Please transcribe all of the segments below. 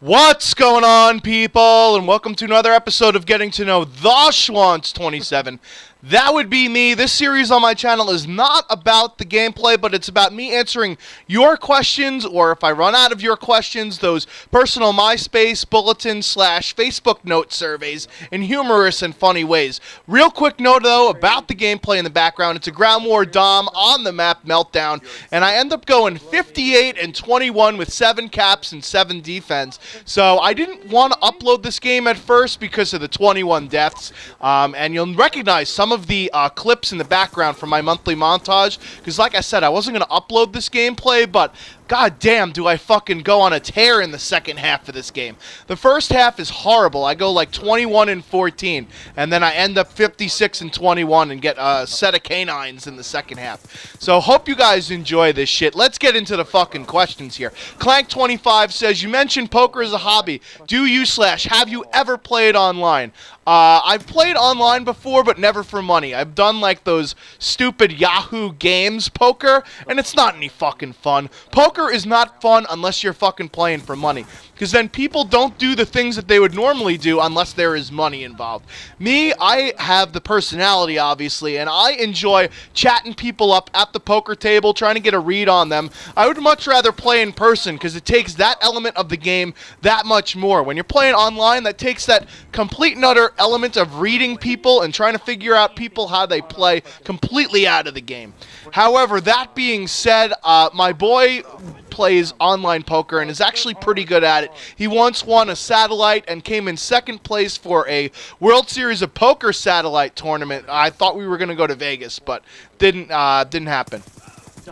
What's going on, people, and welcome to another episode of Getting to Know the TS27. That would be me. This series on my channel is not about the gameplay, but it's about me answering your questions, or if I run out of your questions, those personal MySpace, bulletin / Facebook note surveys in humorous and funny ways. Real quick note, though, about the gameplay in the background. It's a ground war dom on the map Meltdown, and I end up going 58 and 21 with 7 caps and 7 defense. So I didn't want to upload this game at first because of the 21 deaths, and you'll recognize some of the clips in the background from my monthly montage, because like I said, I wasn't going to upload this gameplay, but god damn do I fucking go on a tear in the second half of this game. The first half is horrible. I go like 21 and 14, and then I end up 56 and 21 and get a set of canines in the second half. So hope you guys enjoy this shit. Let's get into the fucking questions here. Clank25 says, you mentioned poker as a hobby. Do you / have you ever played online? I've played online before, but never for money. I've done like those stupid Yahoo Games poker, and it's not any fucking fun. Poker is not fun unless you're fucking playing for money, because then people don't do the things that they would normally do unless there is money involved. Me, I have the personality, obviously, and I enjoy chatting people up at the poker table, trying to get a read on them. I would much rather play in person, because it takes that element of the game that much more. When you're playing online, that takes that complete and utter element of reading people and trying to figure out people how they play completely out of the game. However, that being said, my boy plays online poker and is actually pretty good at it. He once won a satellite and came in second place for a World Series of Poker satellite tournament. I thought we were going to go to Vegas, but didn't happen.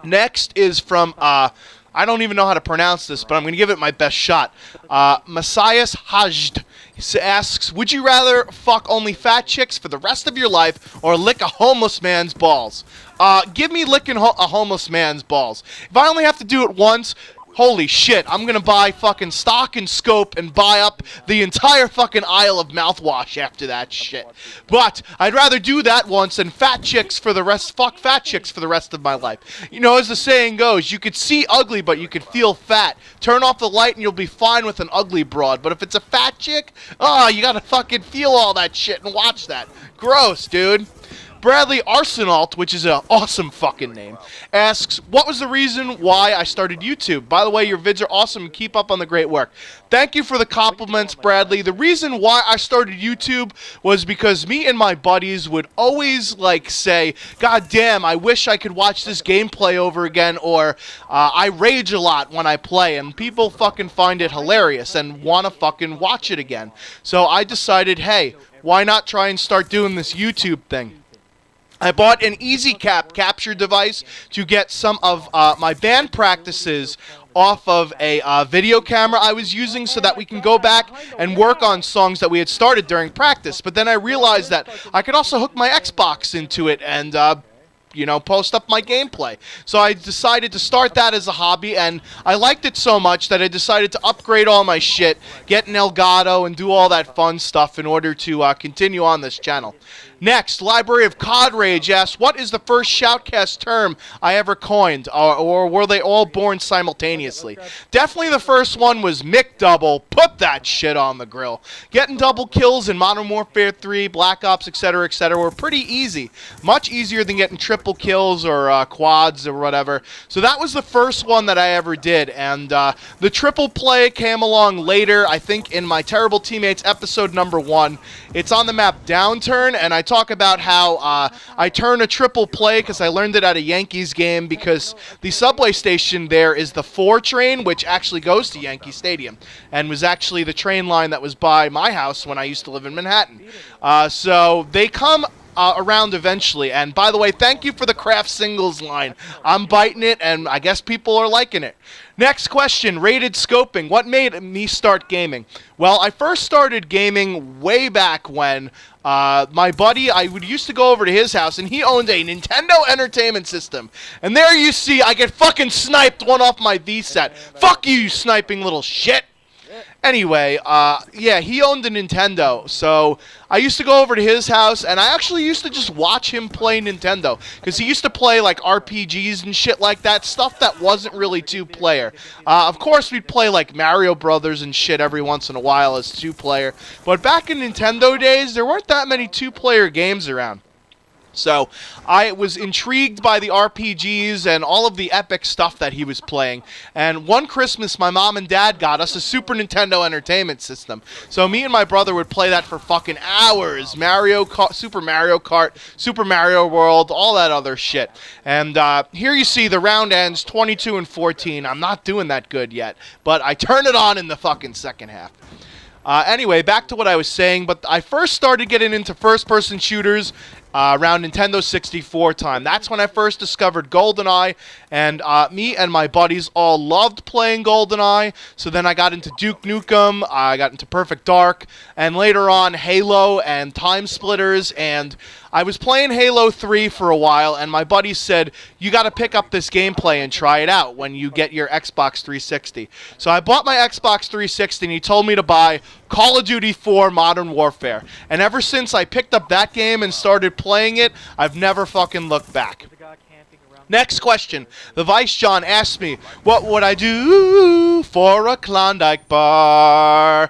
Next is from I don't even know how to pronounce this, but I'm going to give it my best shot. Messias Hajd asks, would you rather fuck only fat chicks for the rest of your life or lick a homeless man's balls? Give me licking a homeless man's balls. If I only have to do it once, holy shit, I'm gonna buy fucking stock and scope and buy up the entire fucking aisle of mouthwash after that shit. But I'd rather do that once than fuck fat chicks for the rest of my life. You know, as the saying goes, you could see ugly, but you could feel fat. Turn off the light and you'll be fine with an ugly broad. But if it's a fat chick, you gotta fucking feel all that shit and watch that. Gross, dude. Bradley Arsenault, which is an awesome fucking name, asks, what was the reason why I started YouTube? By the way, your vids are awesome. Keep up on the great work. Thank you for the compliments, Bradley. The reason why I started YouTube was because me and my buddies would always, like, say, god damn, I wish I could watch this gameplay over again, or I rage a lot when I play, and people fucking find it hilarious and want to fucking watch it again. So I decided, hey, why not try and start doing this YouTube thing? I bought an EasyCap capture device to get some of my band practices off of a video camera I was using so that we can go back and work on songs that we had started during practice. But then I realized that I could also hook my Xbox into it and you know, post up my gameplay. So I decided to start that as a hobby, and I liked it so much that I decided to upgrade all my shit, get an Elgato, and do all that fun stuff in order to continue on this channel. Next, Library of COD Rage asks, what is the first shoutcast term I ever coined, or were they all born simultaneously? Definitely the first one was McDouble. Put that shit on the grill. Getting double kills in Modern Warfare 3, Black Ops, etc., were pretty easy. Much easier than getting triple kills or quads or whatever. So that was the first one that I ever did, and the triple play came along later, I think in my Terrible Teammates episode number 1. It's on the map Downturn, and I talk about how I turn a triple play because I learned it at a Yankees game, because the subway station there is the 4 train, which actually goes to Yankee Stadium, and was actually the train line that was by my house when I used to live in Manhattan. So they come around eventually. And by the way, thank you for the craft singles line. I'm biting it, and I guess people are liking it. Next question, rated scoping. What made me start gaming? Well, I first started gaming way back when my buddy, I used to go over to his house, and he owned a Nintendo Entertainment System. And there you see, I get fucking sniped one off my V-set. Fuck you, you sniping little shit. Anyway, yeah, he owned a Nintendo, so I used to go over to his house, and I actually used to just watch him play Nintendo, because he used to play, like, RPGs and shit like that, stuff that wasn't really two-player. Of course, we'd play, like, Mario Brothers and shit every once in a while as two-player, but back in Nintendo days, there weren't that many two-player games around. So I was intrigued by the RPGs and all of the epic stuff that he was playing. And one Christmas, my mom and dad got us a Super Nintendo Entertainment System. So me and my brother would play that for fucking hours. Super Mario Kart, Super Mario World, all that other shit. And here you see the round ends 22-14. I'm not doing that good yet, but I turn it on in the fucking second half. Anyway, back to what I was saying, but I first started getting into first-person shooters around Nintendo 64 time. That's when I first discovered GoldenEye, and me and my buddies all loved playing GoldenEye. So then I got into Duke Nukem, I got into Perfect Dark, and later on Halo and Time Splitters, and I was playing Halo 3 for a while, and my buddy said, you got to pick up this gameplay and try it out when you get your Xbox 360. So I bought my Xbox 360, and he told me to buy Call of Duty 4 Modern Warfare. And ever since I picked up that game and started playing it, I've never fucking looked back. Next question. The Vice John asked me, what would I do for a Klondike bar?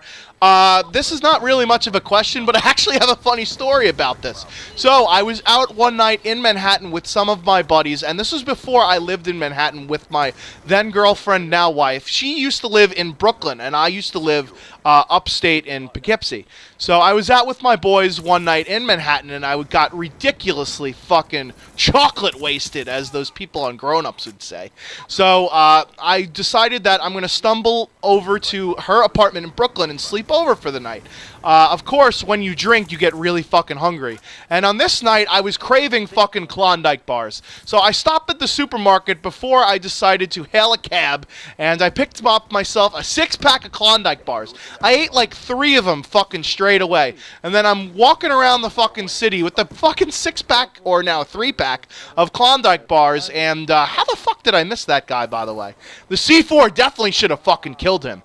This is not really much of a question, but I actually have a funny story about this. So, I was out one night in Manhattan with some of my buddies, and this was before I lived in Manhattan with my then-girlfriend, now wife. She used to live in Brooklyn, and I used to live upstate in Poughkeepsie. So, I was out with my boys one night in Manhattan, and I got ridiculously fucking chocolate wasted, as those people on Grown Ups would say. So, I decided that I'm going to stumble over to her apartment in Brooklyn and sleep over for the night. Of course, when you drink, you get really fucking hungry. And on this night, I was craving fucking Klondike bars. So I stopped at the supermarket before I decided to hail a cab, and I picked up myself a 6-pack of Klondike bars. I ate like 3 of them fucking straight away. And then I'm walking around the fucking city with the fucking 6-pack, or now 3-pack, of Klondike bars, and how the fuck did I miss that guy, by the way? The C4 definitely should have fucking killed him.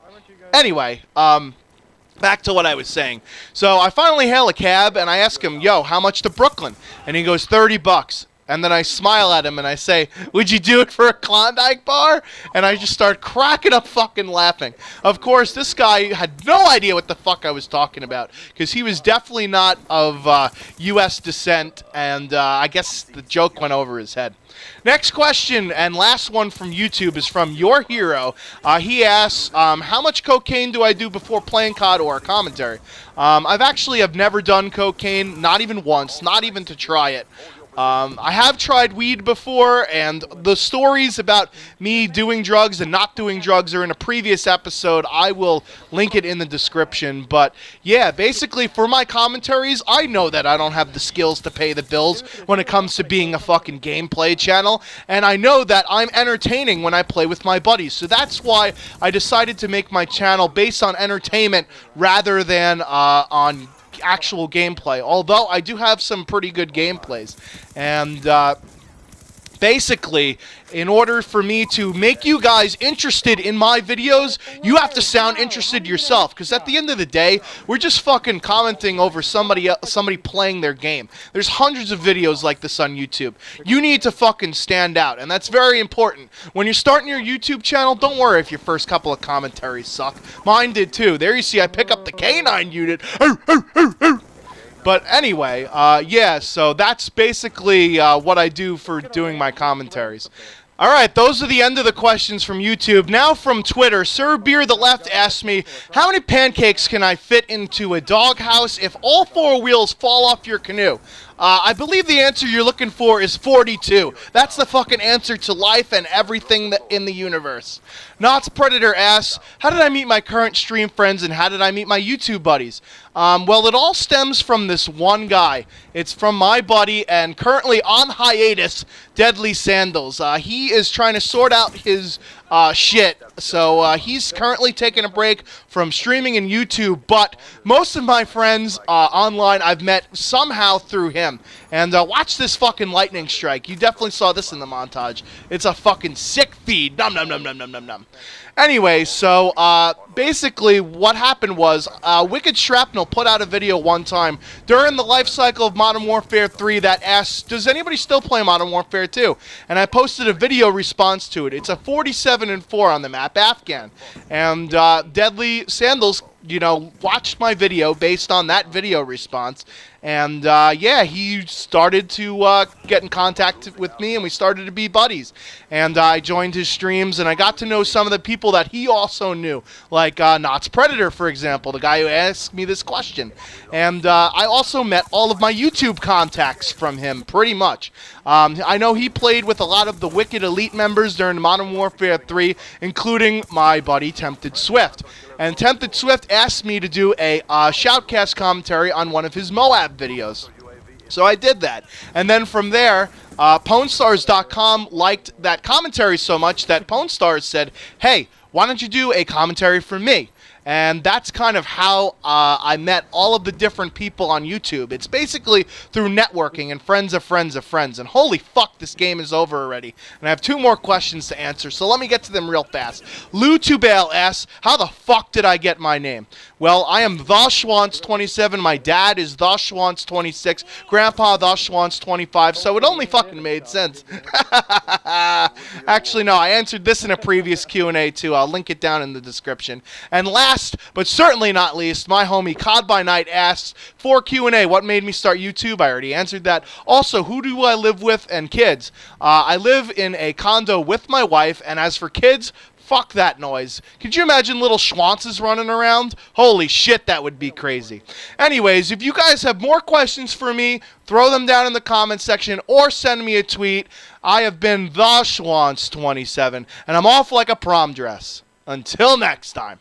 Anyway, back to what I was saying. So I finally hail a cab, and I ask him, yo, how much to Brooklyn? And he goes, $30. And then I smile at him, and I say, would you do it for a Klondike bar? And I just start cracking up fucking laughing. Of course, this guy had no idea what the fuck I was talking about, because he was definitely not of U.S. descent, and I guess the joke went over his head. Next question, and last one from YouTube, is from Your Hero. He asks, how much cocaine do I do before playing COD or commentary? I've never done cocaine, not even once, not even to try it. I have tried weed before, and the stories about me doing drugs and not doing drugs are in a previous episode. I will link it in the description. But yeah, basically for my commentaries, I know that I don't have the skills to pay the bills when it comes to being a fucking gameplay channel, and I know that I'm entertaining when I play with my buddies. So that's why I decided to make my channel based on entertainment rather than on actual gameplay, although I do have some pretty good gameplays. And basically, in order for me to make you guys interested in my videos, you have to sound interested yourself, because at the end of the day, we're just fucking commenting over somebody playing their game. There's hundreds of videos like this on YouTube. You need to fucking stand out, and that's very important. When you're starting your YouTube channel, don't worry if your first couple of commentaries suck. Mine did too. There you see, I pick up the canine unit. But anyway, yeah, so that's basically what I do for doing my commentaries. Alright, those are the end of the questions from YouTube. Now from Twitter, Sir Beer the Left asked me, how many pancakes can I fit into a doghouse if all 4 wheels fall off your canoe? I believe the answer you're looking for is 42. That's the fucking answer to life and everything in the universe. Knots Predator asks, how did I meet my current stream friends and how did I meet my YouTube buddies? Well, it all stems from this one guy. It's from my buddy and currently on hiatus, Deadly Sandals. He is trying to sort out his shit. So he's currently taking a break from streaming and YouTube, but most of my friends online I've met somehow through him. And watch this fucking lightning strike. You definitely saw this in the montage. It's a fucking sick feed. Num num num num num num num. Anyway, so basically what happened was Wicked Shrapnel put out a video one time during the life cycle of Modern Warfare 3 that asked, does anybody still play Modern Warfare 2? And I posted a video response to it. It's a 47-4 on the map, Afghan. And Deadly Sandals, watched my video based on that video response. And, yeah, he started to get in contact with me, and we started to be buddies. And I joined his streams, and I got to know some of the people that he also knew, like Knott's Predator, for example, the guy who asked me this question. And I also met all of my YouTube contacts from him, pretty much. I know he played with a lot of the Wicked Elite members during Modern Warfare 3, including my buddy Tempted Swift. And Tempted Swift asked me to do a shoutcast commentary on one of his Moab videos. So I did that. And then from there, PwnStars.com liked that commentary so much that PwnStars said, hey, why don't you do a commentary for me? And that's kind of how I met all of the different people on YouTube. It's basically through networking and friends of friends of friends. And holy fuck, this game is over already. And I have 2 more questions to answer, so let me get to them real fast. Lou Tubale asks, how the fuck did I get my name? Well, I am TheSchwantz27. My dad is TheSchwantz26. Grandpa TheSchwantz25. So it only fucking made sense. Actually, no, I answered this in a previous Q&A too. I'll link it down in the description. And last, but certainly not least, my homie Cod by Night asks, for Q&A, what made me start YouTube? I already answered that. Also, who do I live with and kids? I live in a condo with my wife, and as for kids, fuck that noise. Could you imagine little schwanzes running around? Holy shit, that would be crazy. Anyways, if you guys have more questions for me, throw them down in the comment section or send me a tweet. I have been TheSchwantz27, and I'm off like a prom dress. Until next time.